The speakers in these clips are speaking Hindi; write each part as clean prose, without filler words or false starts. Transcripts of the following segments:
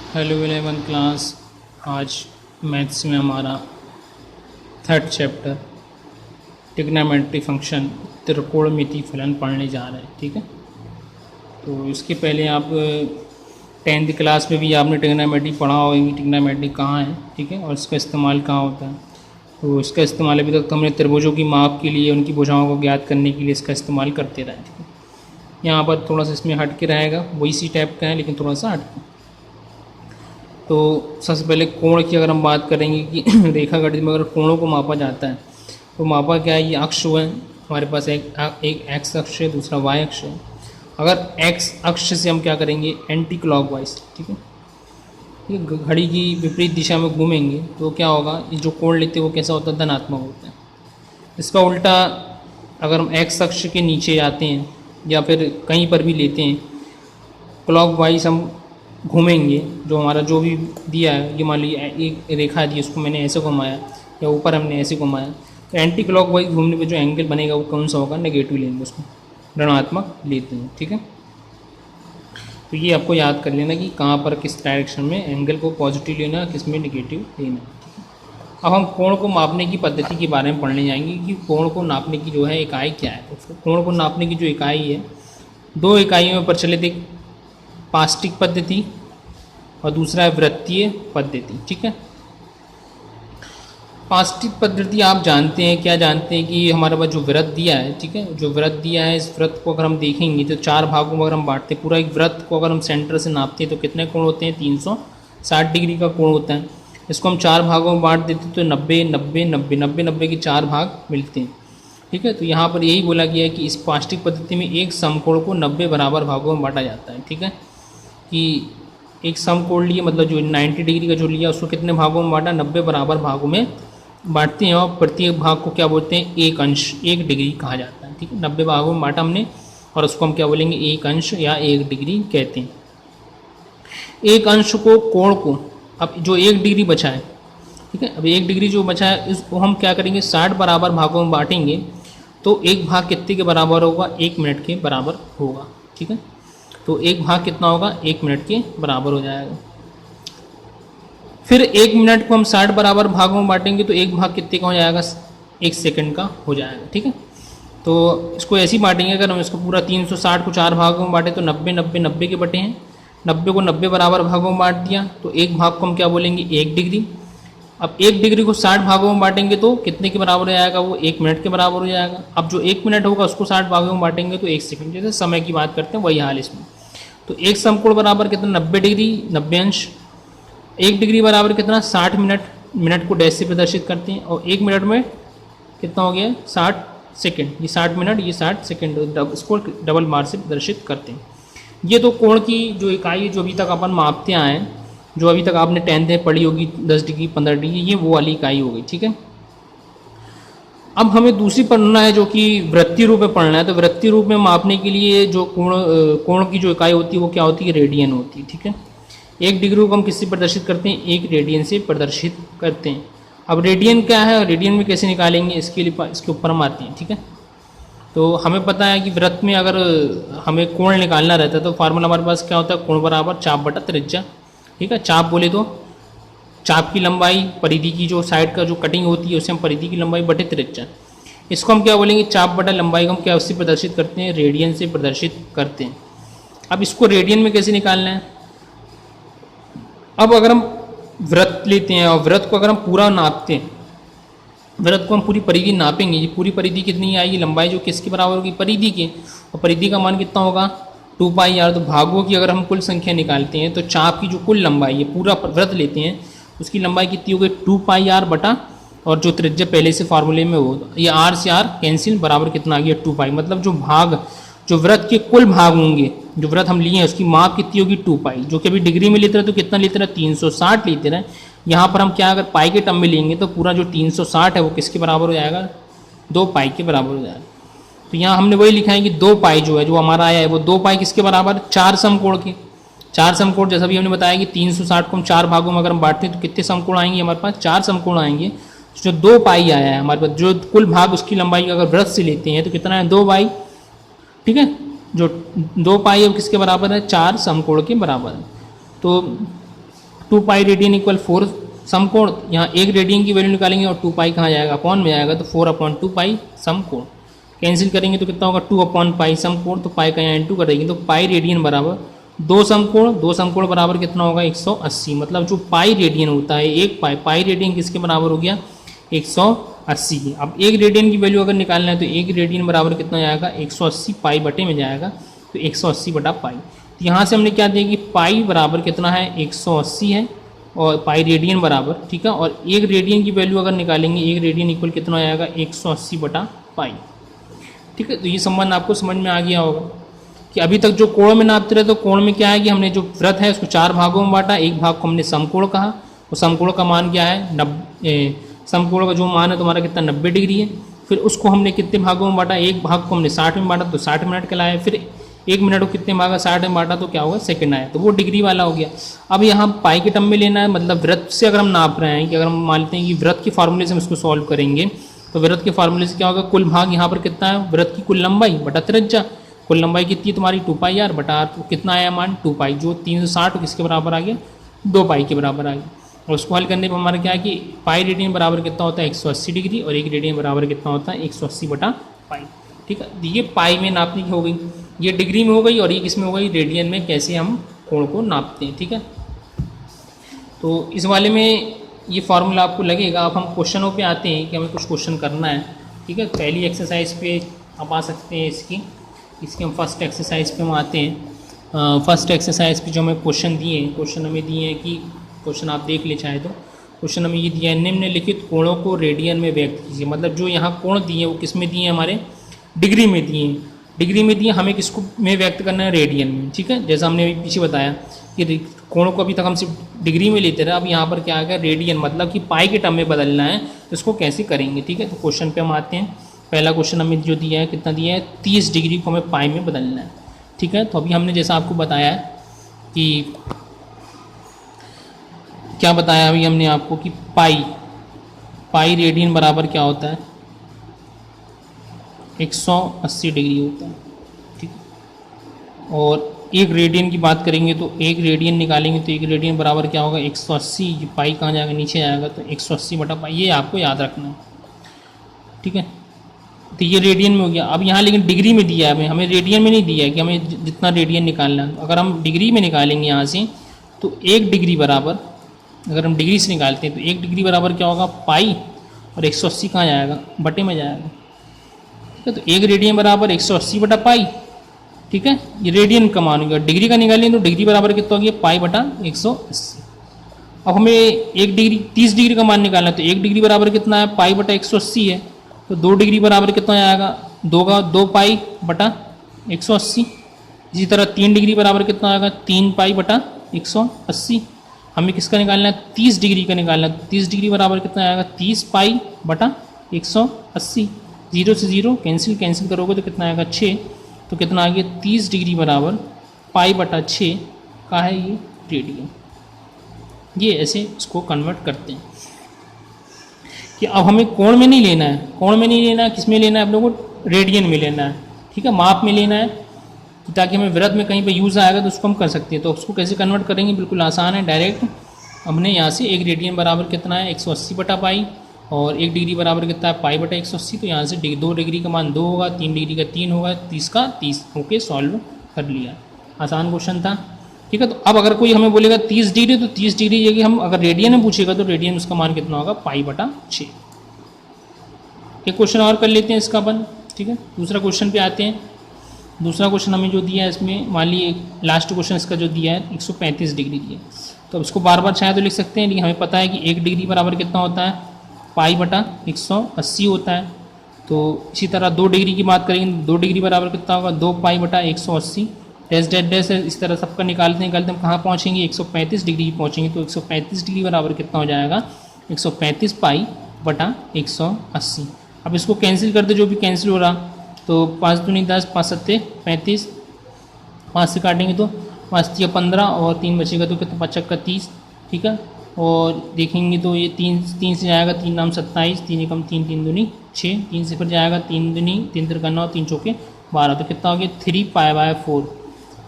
Hello 11 class. आज मैथ्स में हमारा थर्ड चैप्टर ट्रिग्नोमेट्री फंक्शन त्रिकोणमिति फलन पढ़ने जा रहे हैं। ठीक है, तो इसके पहले आप 10th क्लास में भी आपने ट्रिग्नोमेट्री पढ़ा होगी। ट्रिग्नोमेट्री कहाँ है, ठीक है, और इसका इस्तेमाल कहाँ होता है। तो इसका इस्तेमाल अभी तक तो हमने त्रिभुजों की माप के लिए, उनकी भुजाओं को ज्ञात करने के लिए इसका इस्तेमाल करते रहे। ठीक है, यहाँ पर थोड़ा सा इसमें हट के रहेगा, वही सी टाइप का है लेकिन थोड़ा सा हट के। तो सबसे पहले कोण की अगर हम बात करेंगे कि रेखा गणित में अगर कोणों को मापा जाता है तो मापा क्या है, ये अक्ष हुए हमारे पास एक एक्स अक्ष है, दूसरा वाई अक्ष है। अगर एक्स अक्ष से हम क्या करेंगे, एंटी क्लॉकवाइज, ठीक है, ये घड़ी की विपरीत दिशा में घूमेंगे तो क्या होगा, ये जो कोण लेते हैं वो कैसा होता है, धनात्मक होता है। इसका उल्टा अगर हम एक्स अक्ष के नीचे जाते हैं या फिर कहीं पर भी लेते हैं, क्लॉकवाइज हम घूमेंगे, जो हमारा जो भी दिया है, ये मान लीजिए एक रेखा दी, उसको मैंने ऐसे घुमाया या ऊपर हमने ऐसे घुमाया, तो एंटी क्लॉकवाइज घूमने पे जो एंगल बनेगा वो कौन सा होगा, नेगेटिव लेंगे, उसको ऋणात्मक लेते हैं। ठीक है, तो ये आपको याद कर लेना कि कहाँ पर किस डायरेक्शन में एंगल को पॉजिटिव लेना, किस में नेगेटिव लेना। अब हम कोण को मापने की पद्धति के बारे में पढ़ने जाएंगे कि कोण को नापने की जो है इकाई क्या है। तो कोण को नापने की जो इकाई है, दो इकाइयों में प्रचलित, एक पास्टिक पद्धति और दूसरा है वृत्तीय पद्धति। ठीक है, पास्टिक पद्धति आप जानते हैं, क्या जानते हैं कि हमारे पास जो वृत्त दिया है, ठीक है, जो वृत्त दिया है, इस वृत्त को अगर हम देखेंगे तो चार भागों में अगर हम बांटते हैं, पूरा एक वृत्त को अगर हम सेंटर से नापते हैं तो कितने कोण होते हैं, 360 डिग्री का कोण होता है। इसको हम चार भागों में बांट देते हैं तो 90 90 90 90 90 के चार भाग मिलते हैं। ठीक है, तो यहाँ पर यही बोला गया है कि इस पास्टिक पद्धति में एक समकोण को 90 बराबर भागों में बांटा जाता है। ठीक है, कि एक समकोण लिए, मतलब जो 90 डिग्री का जो लिया उसको कितने भागों में बांटा, 90 बराबर भागों में बांटते हैं, और प्रत्येक भाग को क्या बोलते हैं, एक अंश, 1 डिग्री कहा जाता है। ठीक है, 90 भागों में बांटा हमने और उसको हम क्या बोलेंगे, एक अंश या 1 डिग्री कहते हैं। एक अंश को, कोण को, अब जो 1 डिग्री बचा है, ठीक है, अब 1 डिग्री जो बचा है इसको हम क्या करेंगे, 60 बराबर भागों में बांटेंगे तो एक भाग कितने के बराबर होगा, 1 मिनट के बराबर होगा। ठीक है, तो एक भाग कितना होगा, 1 मिनट के बराबर हो जाएगा। फिर 1 मिनट को हम 60 बराबर भागों में बांटेंगे तो एक भाग कितने का हो जाएगा, 1 सेकंड का हो जाएगा। ठीक है, तो इसको ऐसे ही बांटेंगे, अगर हम इसको पूरा 360 को 4 भागों में बांटे तो 90 90 90 के बटे हैं, 90 को 90 बराबर भागों में बांट दिया तो एक भाग को हम क्या बोलेंगे, 1 डिग्री। अब 1 डिग्री को 60 भागों में बांटेंगे तो कितने के बराबर हो जाएगा, वो 1 मिनट के बराबर हो जाएगा। अब जो 1 मिनट होगा उसको 60 भागों में बांटेंगे तो 1 सेकंड, जैसे समय की बात करते हैं वही हाल इसमें। तो एक समकोण बराबर कितना, 90 डिग्री 90 अंश। 1 डिग्री बराबर कितना, 60 मिनट, मिनट को डैश से प्रदर्शित करते हैं, और 1 मिनट में कितना हो गया, 60 सेकंड, ये 60 मिनट, ये 60 सेकंड, इसको डबल मार से प्रदर्शित करते हैं। ये तो कोण की जो इकाई है, जो अभी तक अपन मापते आए हैं, जो अभी तक आपने 10th में पढ़ी होगी, 10 डिग्री 15 डिग्री, ये वो वाली इकाई हो गई। ठीक है, अब हमें दूसरी पढ़ना है जो कि वृत्तीय रूप में पढ़ना है। तो वृत्तीय रूप में मापने के लिए जो कोण की जो इकाई होती है वो क्या होती है, रेडियन होती है। ठीक है, 1 डिग्री को हम किससे प्रदर्शित करते हैं, 1 रेडियन से प्रदर्शित करते हैं। अब रेडियन क्या है, रेडियन में कैसे निकालेंगे, इसके लिए इसके ऊपर हम आते हैं। ठीक है, तो हमें पता है कि वृत्त में अगर हमें कोण निकालना रहता है तो फार्मूला हमारे पास क्या होता है, कोण बराबर चाप बटा त्रिज्या। ठीक है, चाप बोले तो चाप की लंबाई, परिधि की जो साइड का जो कटिंग होती है उसे हम परिधि की लंबाई बटे त्रिज्या, इसको हम क्या बोलेंगे, चाप बटा लंबाई को हम क्या उससे प्रदर्शित करते हैं, रेडियन से प्रदर्शित करते हैं। अब इसको रेडियन में कैसे निकालना है, अब अगर हम वृत्त लेते हैं और वृत्त को अगर हम पूरा नापते हैं, वृत्त को हम पूरी परिधि नापेंगे, ये पूरी परिधि कितनी आएगी, लंबाई जो किसके बराबर होगी, परिधि की, और परिधि का मान कितना होगा, 2πr। तो भागों की अगर हम कुल संख्या निकालते हैं तो चाप की जो कुल लंबाई है, पूरा वृत्त लेते हैं, उसकी लंबाई कितनी हो गई, 2πr बटा, और जो त्रिज्या पहले से फार्मूले में हो, ये r से r कैंसिल, बराबर कितना आ गया, 2π। मतलब जो भाग, जो वृत्त के कुल भाग होंगे, जो वृत्त हम लिए हैं उसकी माप कितनी होगी, 2π। जो कि अभी डिग्री में लेते रहे तो कितना लेते रहे, 360 लेते रहे। यहाँ पर हम क्या, अगर पाई के टर्म में लेंगे तो पूरा जो 360 है वो किसके बराबर हो जाएगा, 2π के बराबर हो जाएगा। तो यहाँ हमने वही लिखा है कि 2π जो है, जो हमारा आया है वो 2π किसके बराबर, 4 समकोण के। 4 समकोण, जैसा भी हमने बताया कि 360 को हम 4 भागों में अगर हम बांटते हैं तो कितने समकोण आएंगे, हमारे पास 4 समकोण आएंगे। जो 2π आया है हमारे पास, जो कुल भाग उसकी लंबाई अगर वृत्त से लेते हैं तो कितना है, 2π। ठीक है, जो 2π है वो किसके बराबर है, 4 समकोण के बराबर है। तो 2 पाई रेडियन इक्वल 4 समकोण, यहाँ एक रेडियन की वैल्यू निकालेंगे और 2 पाई कहाँ जाएगा, अपॉन में आएगा, तो 4/2 पाई समकोण। कैंसिल करेंगे तो कितना होगा, 2 पाई समकोण, तो पाई का यहाँ इंटू कर देंगे, तो पाई रेडियन बराबर 2 समकोण, 2 समकोण बराबर कितना होगा 180। मतलब जो पाई रेडियन होता है, एक पाई रेडियन किसके बराबर हो गया 180। अब एक रेडियन की वैल्यू अगर निकालना है तो एक रेडियन बराबर कितना जाएगा 180 पाई बटे में जाएगा, तो 180 बटा पाई। तो यहाँ से हमने क्या दिया कि पाई बराबर कितना है 180 है और पाई रेडियन बराबर, ठीक है, और एक रेडियन की वैल्यू अगर निकालेंगे, एक रेडियन इक्वल कितना आएगा 180 बटा पाई, ठीक है। तो ये संबंध आपको समझ में आ गया होगा कि अभी तक जो कोण में नापते रहे, तो कोण में क्या है कि हमने जो वृत्त है उसको 4 भागों में बांटा, एक भाग को हमने समकोण कहा, और समकोण का मान क्या है समकोण का जो मान है तुम्हारा कितना 90 डिग्री है। फिर उसको हमने कितने भागों में बांटा, एक भाग को हमने 60 में बांटा तो 60 मिनट कहलाया, फिर 1 मिनट को कितने भागा 60 में बांटा तो क्या होगा सेकंड आया, तो वो डिग्री वाला हो गया। अब यहाँ पाई के टर्म में लेना है, मतलब वृत्त से अगर हम नाप रहे हैं कि अगर हम मानते हैं कि वृत्त के फार्मूले से हम इसको सॉल्व करेंगे, तो वृत्त के फार्मूले से क्या होगा, कुल भाग यहाँ पर कितना है, वृत्त की कुल लंबाई बटा त्रिज्या, कुल लंबाई कितनी है तुम्हारी 2 पाई आर बटा आर, तो कितना आया मान 2 पाई, जो 360 किसके बराबर आ गया 2 पाई के बराबर आ गया। और उसको हल करने पर हमारा क्या है कि पाई रेडियन बराबर कितना होता है 180 डिग्री, और एक रेडियन बराबर कितना होता है 180 बटा पाई, ठीक है। ये पाई में नापने की हो गई, ये डिग्री में हो गई, और ये किस में हो गई रेडियन में, कैसे हम कोण को नापते हैं, ठीक है। तो इस वाले में ये फार्मूला आपको लगेगा। अब हम क्वेश्चनों पे आते हैं कि हमें कुछ क्वेश्चन करना है, ठीक है। पहली एक्सरसाइज पे आप आ सकते हैं इसकी हम फर्स्ट एक्सरसाइज पे हम आते हैं। फर्स्ट एक्सरसाइज पे जो हमें क्वेश्चन दिए हैं, क्वेश्चन हमें दिए हैं कि क्वेश्चन आप देख ले चाहे तो, क्वेश्चन हमें ये दिया है, निम्नलिखित कोणों को रेडियन में व्यक्त कीजिए। मतलब जो यहाँ कोण दिए हैं वो किस में दिए हैं, हमारे डिग्री में दिए हैं, डिग्री में दिए, हमें किसको में व्यक्त करना है रेडियन में, ठीक है। जैसा हमने अभी पीछे बताया कि कोणों को अभी तक हम सिर्फ डिग्री में लेते रहे, अब यहाँ पर क्या आ गया रेडियन, मतलब कि पाई के टर्म में बदलना है, तो इसको कैसे करेंगे, ठीक है। तो क्वेश्चन पे हम आते हैं। पहला क्वेश्चन हमें जो दिया है, कितना दिया है 30 डिग्री को हमें पाई में बदलना है, ठीक है। तो अभी हमने जैसा आपको बताया है कि क्या बताया अभी हमने आपको कि पाई रेडियन बराबर क्या होता है 180 डिग्री होता है, ठीक है। और एक रेडियन की बात करेंगे तो एक रेडियन निकालेंगे तो एक रेडियन बराबर क्या होगा 180, पाई कहाँ जाएगा नीचे आएगा, तो 180 बटा पाई, ये आपको याद रखना है, ठीक है। तो ये रेडियन में हो गया। अब यहाँ लेकिन डिग्री में दिया है, हमें रेडियन में नहीं दिया है कि हमें जितना रेडियन निकालना है। अगर हम डिग्री में निकालेंगे यहाँ से, तो 1 डिग्री बराबर, अगर हम डिग्री से निकालते हैं तो 1 डिग्री बराबर क्या होगा पाई, और 180 कहाँ जाएगा बटे में जाएगा, ठीक है। तो 1 रेडियन बराबर 180 बटा पाई, ठीक है। ये रेडियन का मान हो गया। डिग्री का निकालें तो डिग्री बराबर कितना हो गया पाई बटा 180। अब हमें 1 डिग्री 30 डिग्री का मान निकालना है, तो 1 डिग्री बराबर कितना है पाई बटा 180 है, तो 2 डिग्री बराबर कितना आएगा 2 पाई बटा 180। इसी तरह 3 डिग्री बराबर कितना आएगा 3 पाई बटा 180। हमें किसका निकालना है 30 डिग्री का निकालना है, 30 डिग्री बराबर कितना आएगा 30 पाई बटा 180। 0 से 0 कैंसिल करोगे तो कितना आएगा 6, तो कितना आ गया 30 डिग्री बराबर पाई बटा 6 का है ये रेडियन। ये ऐसे इसको कन्वर्ट करते हैं कि अब हमें कोण में नहीं लेना है, कोण में नहीं लेना है, किस में लेना है, आप लोगों को रेडियन में लेना है, ठीक है, माप में लेना है, ताकि हमें वृत्त में कहीं पे यूज़ आएगा तो उसको हम कर सकते हैं। तो उसको कैसे कन्वर्ट करेंगे, बिल्कुल आसान है, डायरेक्ट हमने यहाँ से 1 रेडियन बराबर कितना है 180 बटा पाई, और 1 डिग्री बराबर कितना है पाई बटा 180। तो यहाँ से 2 डिग्री का मान 2 होगा, 3 डिग्री का 3 होगा, 30 का 30 होके सॉल्व कर लिया। आसान क्वेश्चन था, ठीक है। तो अब अगर कोई हमें बोलेगा 30 डिग्री, तो 30 डिग्री ये कि हम अगर रेडियन में पूछेगा तो रेडियन उसका मान कितना होगा पाई बटा 6। एक क्वेश्चन और कर लेते हैं इसका अपन, ठीक है। दूसरा क्वेश्चन पे आते हैं। दूसरा क्वेश्चन हमें जो दिया है इसमें मान लीजिए लास्ट क्वेश्चन इसका जो दिया है 135 डिग्री दिया है, तो अब इसको बार बार चाहे तो लिख सकते हैं, लेकिन हमें पता है कि 1 डिग्री बराबर कितना होता है पाई बटा 180 होता है। तो इसी तरह 2 डिग्री की बात करेंगे, 2 डिग्री बराबर कितना होगा 2 पाई बटा 180। डैश डैश डैश इस तरह सबका निकालते हम कहाँ पहुँचेंगे 135 डिग्री पहुँचेंगे, तो 135 डिग्री बराबर कितना हो जाएगा 135 पाई बटा 180। अब इसको कैंसिल कर दो, जो भी कैंसिल हो रहा, तो 5 दूनी 10, 5 सत्ते 35, 5 से काटेंगे तो 5 तिया 15 और 3 बचेगा तो कितना 5 का 30, ठीक है। और देखेंगे तो ये 3 से जाएगा 3 नाम 27, 3 एकम 3, 3 दूनी 6, 3 से फिर जाएगा 3 दूनी 3 तिरका 9, 3 चौके 12, तो कितना हो गया 3 पाई बाय 4।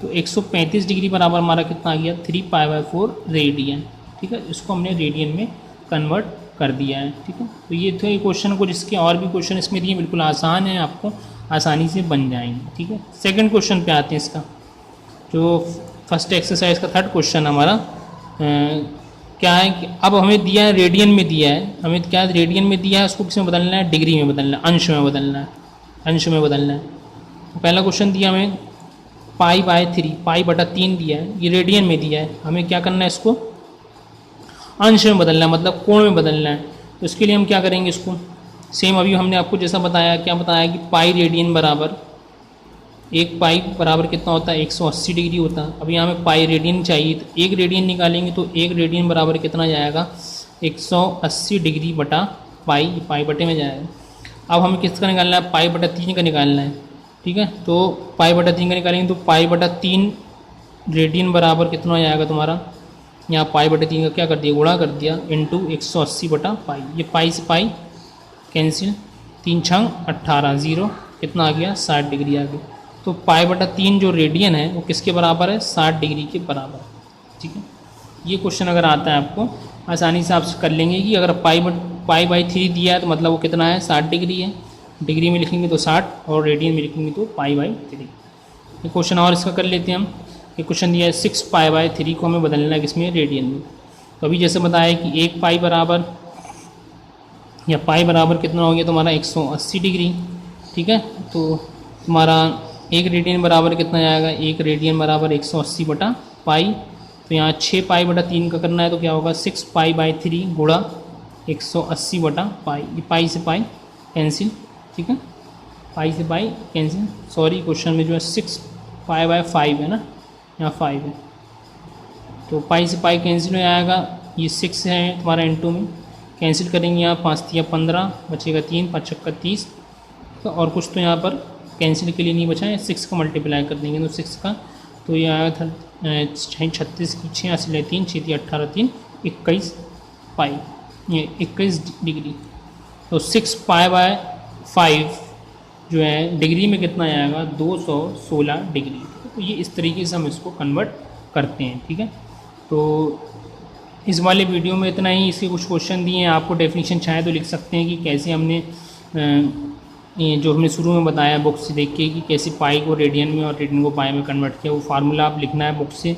तो 135 डिग्री बराबर हमारा कितना आ गया 3 पाई बाय 4 रेडियन, ठीक है, इसको हमने रेडियन में कन्वर्ट कर दिया है। ठीक है, तो ये थे क्वेश्चन को, जिसके और भी क्वेश्चन इसमें दिए बिल्कुल आसान है, आपको आसानी से बन जाएंगे। ठीक है, सेकंड क्वेश्चन पे आते हैं। इसका जो फर्स्ट एक्सरसाइज का थर्ड क्वेश्चन हमारा क्या है कि अब हमें दिया है रेडियन में दिया है, हमें क्या रेडियन में दिया है, उसको किस में बदलना है, डिग्री में बदलना है, अंश में बदलना है, अंश में बदलना है। तो पहला क्वेश्चन दिया हमें π/3, π/3 दिया है, ये रेडियन में दिया है, हमें क्या करना है, इसको अंश में बदलना है, मतलब कोण में बदलना है। तो इसके लिए हम क्या करेंगे, इसको सेम अभी हमने आपको जैसा बताया, क्या बताया कि पाई रेडियन बराबर, एक पाई बराबर कितना होता है, 180 डिग्री होता है। अभी हमें पाई रेडियन चाहिए, तो एक रेडियन निकालेंगे तो एक रेडियन बराबर कितना जाएगा, 180 डिग्री बटा पाई, पाई बटे में जाएगा। अब हमें किसका निकालना है, π/3 का निकालना है। ठीक है, तो π/3 का निकालेंगे तो π/3 रेडियन बराबर कितना हो जाएगा तुम्हारा, यहाँ π/3 का क्या कर दिया, गुणा कर दिया, इंटू 180 बटा पाई। ये पाई से पाई कैंसिल, 3 छंग 18, 0 कितना आ गया, 60 डिग्री आ गया। तो π/3 जो रेडियन है वो किसके बराबर है, 60 डिग्री के बराबर। ठीक है, ये क्वेश्चन अगर आता है आपको आसानी से आप कर लेंगे कि अगर π/3 दिया है तो मतलब वो कितना है, 60 डिग्री है, डिग्री में लिखेंगे तो 60 और रेडियन में लिखेंगे तो π/3। ये क्वेश्चन और इसका कर लेते हैं हम। ये क्वेश्चन दिया है 6π/3 को हमें बदलना है किसमें, रेडियन में। तो अभी जैसे बताया कि एक पाई बराबर या पाई बराबर कितना हो गया तुम्हारा, 180 डिग्री। ठीक है, तो तुम्हारा एक रेडियन बराबर कितना आएगा, एक रेडियन बराबर 180 बटा पाई। तो यहाँ 6π/3 का करना है तो क्या होगा, 6π/3 गुणा 180 बटा पाई। ये पाई से पाई कैंसिल। ठीक है, पाई से पाई कैंसिल, सॉरी क्वेश्चन में जो है 6π/5 है ना, यहाँ 5 है, तो पाई से पाई कैंसिल हो जाएगा। ये 6 है तुम्हारा इंटू में, कैंसिल करेंगे यहाँ 5 या 15 बचेगा 3, 5 छक्का 30, और कुछ तो यहाँ पर कैंसिल के लिए नहीं बचा है, 6 का मल्टीप्लाई कर देंगे तो 6 का, तो ये आया था 36 की 86 3 6 18 3 21 पाई, ये 21 डिग्री। तो 6π/5 जो है डिग्री में कितना आएगा, 216 डिग्री। तो ये इस तरीके से हम इसको कन्वर्ट करते हैं। ठीक है, तो इस वाले वीडियो में इतना ही। इसके कुछ क्वेश्चन दिए हैं, आपको डेफिनेशन चाहे तो लिख सकते हैं कि कैसे हमने ये जो हमने शुरू में बताया बुक से देख के कि कैसे पाई को रेडियन में और रेडियन को पाई में कन्वर्ट किया, वो फार्मूला आप लिखना है बुक से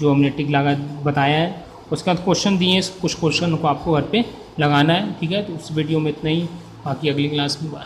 जो हमने टिक लगा बताया है। उसके बाद क्वेश्चन दिए हैं, कुछ क्वेश्चन को आपको घर पे लगाना है। ठीक है, तो उस वीडियो में इतना ही, बाकी अगली क्लास में बाय।